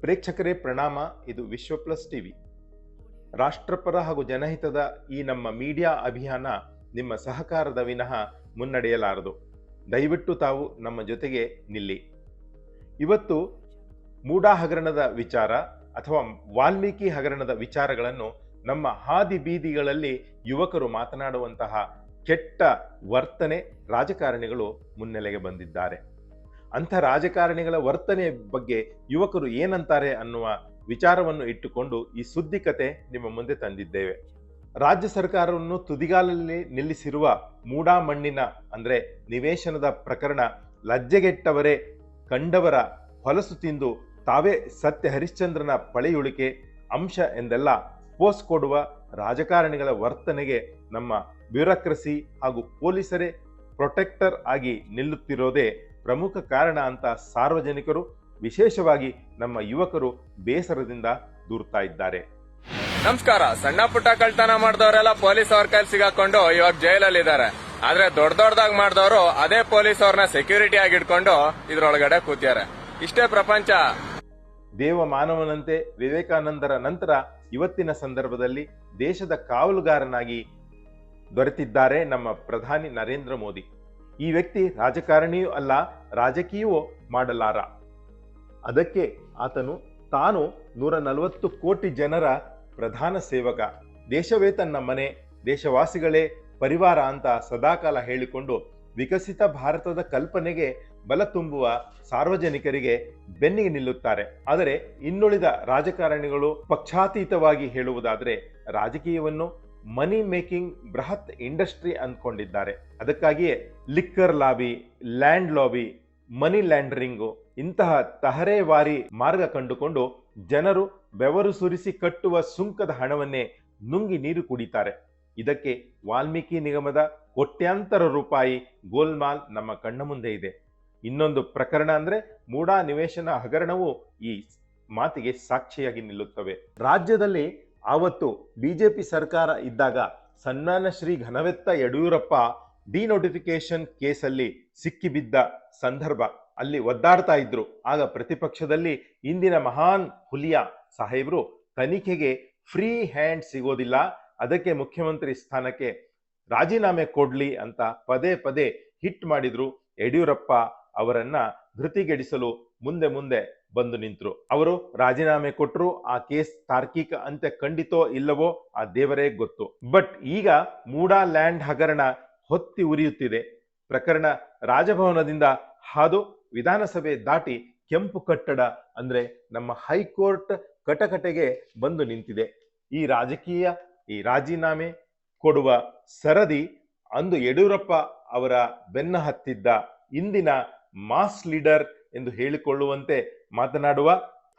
ಪ್ರೇಕ್ಷಕರೇ ಪ್ರಣಾಮ. ಇದು ವಿಶ್ವ ಪ್ಲಸ್ ಟಿವಿ. ರಾಷ್ಟ್ರಪರ ಹಾಗೂ ಜನಹಿತದ ಈ ನಮ್ಮ ಮೀಡಿಯಾ ಅಭಿಯಾನ ನಿಮ್ಮ ಸಹಕಾರದ ವಿನಃ ಮುನ್ನಡೆಯಲಾರದು. ದಯವಿಟ್ಟು ತಾವು ನಮ್ಮ ಜೊತೆಗೆ ನಿಲ್ಲಿ. ಇವತ್ತು ಮೂಡಾ ಹಗರಣದ ವಿಚಾರ ಅಥವಾ ವಾಲ್ಮೀಕಿ ಹಗರಣದ ವಿಚಾರಗಳನ್ನು ನಮ್ಮ ಹಾದಿ ಬೀದಿಗಳಲ್ಲಿ ಯುವಕರು ಮಾತನಾಡುವಂತಹ ಕೆಟ್ಟ ವರ್ತನೆ ರಾಜಕಾರಣಿಗಳು ಮುನ್ನೆಲೆಗೆ ಬಂದಿದ್ದಾರೆ. ಅಂಥ ರಾಜಕಾರಣಿಗಳ ವರ್ತನೆ ಬಗ್ಗೆ ಯುವಕರು ಏನಂತಾರೆ ಅನ್ನುವ ವಿಚಾರವನ್ನು ಇಟ್ಟುಕೊಂಡು ಈ ಸುದ್ದಿ ಕತೆ ನಿಮ್ಮ ಮುಂದೆ ತಂದಿದ್ದೇವೆ. ರಾಜ್ಯ ಸರ್ಕಾರವನ್ನು ತುದಿಗಾಲಲ್ಲಿ ನಿಲ್ಲಿಸಿರುವ ಮೂಡಾ ಮಣ್ಣಿನ ಅಂದ್ರೆ ನಿವೇಶನದ ಪ್ರಕರಣ ಲಜ್ಜೆಗೆಟ್ಟವರೇ ಕಂಡವರ ಹೊಲಸು ತಿಂದು ತಾವೇ ಸತ್ಯ ಹರಿಶ್ಚಂದ್ರನ ಪಳೆಯುಳಿಕೆ ಅಂಶ ಎಂದೆಲ್ಲ ಪೋಸ್ ಕೊಡುವ ರಾಜಕಾರಣಿಗಳ ವರ್ತನೆಗೆ ನಮ್ಮ ಬ್ಯೂರೋಕ್ರಸಿ ಹಾಗೂ ಪೊಲೀಸರೇ ಪ್ರೊಟೆಕ್ಟರ್ ಆಗಿ ನಿಲ್ಲುತ್ತಿರೋದೇ ಪ್ರಮುಖ ಕಾರಣ ಅಂತ ಸಾರ್ವಜನಿಕರು, ವಿಶೇಷವಾಗಿ ನಮ್ಮ ಯುವಕರು ಬೇಸರದಿಂದ ದೂರ್ತಾ ಇದ್ದಾರೆ. ನಮಸ್ಕಾರ. ಸಣ್ಣ ಪುಟ್ಟ ಕಳ್ತನ ಮಾಡಿದವರೆಲ್ಲ ಪೊಲೀಸ್ ಅವ್ರ ಕೈಲಿ ಸಿಗಾಕೊಂಡು ಇವಾಗ ಜೈಲಲ್ಲಿ ಇದ್ದಾರೆ. ಆದ್ರೆ ದೊಡ್ಡದಾಗಿ ಮಾಡಿದವರು ಅದೇ ಪೊಲೀಸ್ ಅವ್ರನ್ನ ಸೆಕ್ಯೂರಿಟಿ ಆಗಿ ಇಟ್ಕೊಂಡು ಇದ್ರೊಳಗಡೆ ಕೂತಿದ್ದಾರೆ. ಇಷ್ಟೇ ಪ್ರಪಂಚ. ದೇವ ಮಾನವನಂತೆ ವಿವೇಕಾನಂದರ ನಂತರ ಇವತ್ತಿನ ಸಂದರ್ಭದಲ್ಲಿ ದೇಶದ ಕಾವಲುಗಾರನಾಗಿ ದೊರೆತಿದ್ದಾರೆ ನಮ್ಮ ಪ್ರಧಾನಿ ನರೇಂದ್ರ ಮೋದಿ. ಈ ವ್ಯಕ್ತಿ ರಾಜಕಾರಣಿಯೂ ಅಲ್ಲ, ರಾಜಕೀಯವೂ ಮಾಡಲಾರ. ಅದಕ್ಕೆ ಆತನು ತಾನು 140 ಕೋಟಿ ಜನರ ಪ್ರಧಾನ ಸೇವಕ, ದೇಶವೇ ತನ್ನ ಮನೆ, ದೇಶವಾಸಿಗಳೇ ಪರಿವಾರ ಅಂತ ಸದಾಕಾಲ ಹೇಳಿಕೊಂಡು ವಿಕಸಿತ ಭಾರತದ ಕಲ್ಪನೆಗೆ ಬಲ ತುಂಬುವ ಸಾರ್ವಜನಿಕರಿಗೆ ಬೆನ್ನಿಗೆ ನಿಲ್ಲುತ್ತಾರೆ. ಆದರೆ ಇನ್ನುಳಿದ ರಾಜಕಾರಣಿಗಳು ಪಕ್ಷಾತೀತವಾಗಿ ಹೇಳುವುದಾದರೆ ರಾಜಕೀಯವನ್ನು ಮನಿ ಮೇಕಿಂಗ್ ಬೃಹತ್ ಇಂಡಸ್ಟ್ರಿ ಅಂದ್ಕೊಂಡಿದ್ದಾರೆ. ಅದಕ್ಕಾಗಿಯೇ ಲಿಕ್ಕರ್ ಲಾಬಿ, ಲ್ಯಾಂಡ್ ಲಾಬಿ, ಮನಿ ಲ್ಯಾಂಡರಿಂಗು ಇಂತಹ ತಹರೇವಾರಿ ಮಾರ್ಗ ಕಂಡುಕೊಂಡು ಜನರು ಬೆವರು ಸುರಿಸಿ ಕಟ್ಟುವ ಸುಂಕದ ಹಣವನ್ನೇ ನುಂಗಿ ನೀರು ಕುಡಿತಾರೆ. ಇದಕ್ಕೆ ವಾಲ್ಮೀಕಿ ನಿಗಮದ ಕೋಟ್ಯಾಂತರ ರೂಪಾಯಿ ಗೋಲ್ಮಾಲ್ ನಮ್ಮ ಕಣ್ಣ ಮುಂದೆ ಇದೆ. ಇನ್ನೊಂದು ಪ್ರಕರಣ ಅಂದ್ರೆ ಮೂಡಾ ನಿವೇಶನ ಹಗರಣವು ಈ ಮಾತಿಗೆ ಸಾಕ್ಷಿಯಾಗಿ ನಿಲ್ಲುತ್ತವೆ. ರಾಜ್ಯದಲ್ಲಿ ಆವತ್ತು ಬಿಜೆಪಿ ಸರ್ಕಾರ ಇದ್ದಾಗ ಸನ್ಮಾನ್ಯ ಶ್ರೀ ಘನವೆತ್ತ ಯಡಿಯೂರಪ್ಪ ಡಿನೋಟಿಫಿಕೇಶನ್ ಕೇಸಲ್ಲಿ ಸಿಕ್ಕಿಬಿದ್ದ ಸಂದರ್ಭ, ಅಲ್ಲಿ ಒದ್ದಾಡ್ತಾ ಇದ್ರು. ಆಗ ಪ್ರತಿಪಕ್ಷದಲ್ಲಿ ಇಂದಿನ ಮಹಾನ್ ಹುಲಿಯಾ ಸಾಹೇಬ್ರು ತನಿಖೆಗೆ ಫ್ರೀ ಹ್ಯಾಂಡ್ ಸಿಗೋದಿಲ್ಲ, ಅದಕ್ಕೆ ಮುಖ್ಯಮಂತ್ರಿ ಸ್ಥಾನಕ್ಕೆ ರಾಜೀನಾಮೆ ಕೊಡ್ಲಿ ಅಂತ ಪದೇ ಪದೇ ಹಿಟ್ ಮಾಡಿದ್ರು. ಯಡಿಯೂರಪ್ಪ ಅವರನ್ನ ಧೃತಿಗೆಡಿಸಲು ಮುಂದೆ ಬಂದು ನಿಂತರು. ಅವರು ರಾಜೀನಾಮೆ ಕೊಟ್ಟರು. ಆ ಕೇಸ್ ತಾರ್ಕಿಕ ಅಂತ್ಯ ಖಂಡಿತೋ ಇಲ್ಲವೋ ಆ ದೇವರೇ ಗೊತ್ತು. ಬಟ್ ಈಗ ಮೂಡಾ ಲ್ಯಾಂಡ್ ಹಗರಣ ಹೊತ್ತಿ ಉರಿಯುತ್ತಿದೆ. ಪ್ರಕರಣ ರಾಜಭವನದಿಂದ ಹಾದು ವಿಧಾನಸಭೆ ದಾಟಿ ಕೆಂಪು ಕಟ್ಟಡ ಅಂದ್ರೆ ನಮ್ಮ ಹೈಕೋರ್ಟ್ ಕಟಕಟೆಗೆ ಬಂದು ನಿಂತಿದೆ. ಈ ರಾಜೀನಾಮೆ ಕೊಡುವ ಸರದಿ ಅಂದು ಯಡಿಯೂರಪ್ಪ ಅವರ ಬೆನ್ನ ಹತ್ತಿದ್ದ ಇಂದಿನ ಮಾಸ್ ಲೀಡರ್ ಎಂದು ಹೇಳಿಕೊಳ್ಳುವಂತೆ ಮಾತನಾಡುವ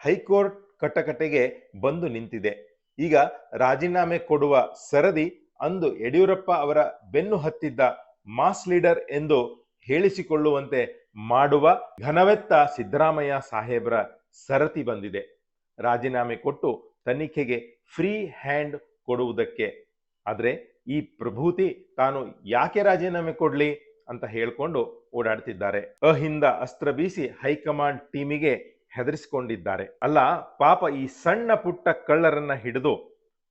ಹೈಕೋರ್ಟ್ ಕಟಕಟೆಗೆ ಬಂದು ನಿಂತಿದೆ. ಈಗ ರಾಜೀನಾಮೆ ಕೊಡುವ ಸರದಿ ಅಂದು ಯಡಿಯೂರಪ್ಪ ಅವರ ಬೆನ್ನು ಹತ್ತಿದ್ದ ಮಾಸ್ ಲೀಡರ್ ಎಂದು ಹೇಳಿಸಿಕೊಳ್ಳುವಂತೆ ಮಾಡುವ ಘನವೆತ್ತ ಸಿದ್ದರಾಮಯ್ಯ ಸಾಹೇಬ್ರ ಸರತಿ ಬಂದಿದೆ. ರಾಜೀನಾಮೆ ಕೊಟ್ಟು ತನಿಖೆಗೆ ಫ್ರೀ ಹ್ಯಾಂಡ್ ಕೊಡುವುದಕ್ಕೆ. ಆದ್ರೆ ಈ ಪ್ರಭೂತಿ ತಾನು ಯಾಕೆ ರಾಜೀನಾಮೆ ಕೊಡ್ಲಿ ಅಂತ ಹೇಳ್ಕೊಂಡು ಓಡಾಡ್ತಿದ್ದಾರೆ. ಅಹಿಂದ ಅಸ್ತ್ರ ಬೀಸಿ ಹೈಕಮಾಂಡ್ ಟೀಮಿಗೆ ಹೆದರಿಸಿಕೊಂಡಿದ್ದಾರೆ. ಅಲ್ಲ ಪಾಪ, ಈ ಸಣ್ಣ ಪುಟ್ಟ ಕಳ್ಳರನ್ನ ಹಿಡಿದು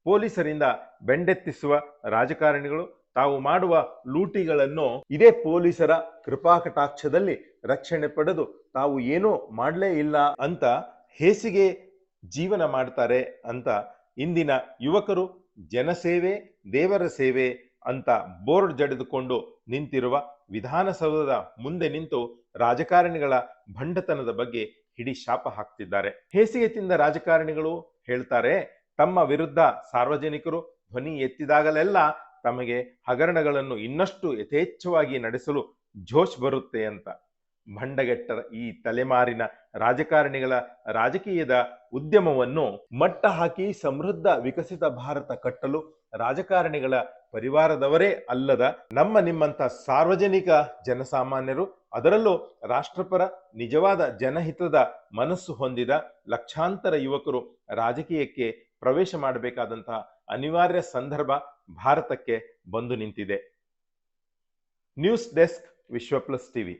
ಪೊಲೀಸರಿಂದ ಬೆಂಡೆತ್ತಿಸುವ ರಾಜಕಾರಣಿಗಳು ತಾವು ಮಾಡುವ ಲೂಟಿಗಳನ್ನು ಇದೇ ಪೊಲೀಸರ ಕೃಪಾಕಟಾಕ್ಷದಲ್ಲಿ ರಕ್ಷಣೆ ಪಡೆದು ತಾವು ಏನೂ ಮಾಡಲೇ ಇಲ್ಲ ಅಂತ ಹೇಸಿಗೆ ಜೀವನ ಮಾಡ್ತಾರೆ ಅಂತ ಇಂದಿನ ಯುವಕರು ಜನಸೇವೆ ದೇವರ ಸೇವೆ ಅಂತ ಬೋರ್ಡ್ ಜಡಿದುಕೊಂಡು ನಿಂತಿರುವ ವಿಧಾನಸೌಧದ ಮುಂದೆ ನಿಂತು ರಾಜಕಾರಣಿಗಳ ಭಂಡತನದ ಬಗ್ಗೆ ಹಿಡಿ ಶಾಪ ಹಾಕ್ತಿದ್ದಾರೆ. ಹೇಸಿಗೆ ತಿಂದ ರಾಜಕಾರಣಿಗಳು ಹೇಳ್ತಾರೆ, ತಮ್ಮ ವಿರುದ್ಧ ಸಾರ್ವಜನಿಕರು ಧ್ವನಿ ಎತ್ತಿದಾಗಲೆಲ್ಲ ತಮಗೆ ಹಗರಣಗಳನ್ನು ಇನ್ನಷ್ಟು ಯಥೇಚ್ಛವಾಗಿ ನಡೆಸಲು ಜೋಶ್ ಬರುತ್ತೆ ಅಂತ. ಭಂಡಗೆಟ್ಟ ಈ ತಲೆಮಾರಿನ ರಾಜಕಾರಣಿಗಳ ರಾಜಕೀಯದ ಉದ್ಯಮವನ್ನು ಮಟ್ಟ ಹಾಕಿ ಸಮೃದ್ಧ ವಿಕಸಿತ ಭಾರತ ಕಟ್ಟಲು ರಾಜಕಾರಣಿಗಳ ಪರಿವಾರದವರೇ ಅಲ್ಲದ ನಮ್ಮ ನಿಮ್ಮಂತ ಸಾರ್ವಜನಿಕ ಜನಸಾಮಾನ್ಯರು, ಅದರಲ್ಲೂ ರಾಷ್ಟ್ರಪರ ನಿಜವಾದ ಜನಹಿತದ ಮನಸ್ಸು ಹೊಂದಿದ ಲಕ್ಷಾಂತರ ಯುವಕರು ರಾಜಕೀಯಕ್ಕೆ ಪ್ರವೇಶ ಮಾಡಬೇಕಾದಂತಹ ಅನಿವಾರ್ಯ ಸಂದರ್ಭ ಭಾರತಕ್ಕೆ ಬಂದು ನಿಂತಿದೆ. ನ್ಯೂಸ್ ಡೆಸ್ಕ್, ವಿಶ್ವ ಪ್ಲಸ್ ಟಿವಿ.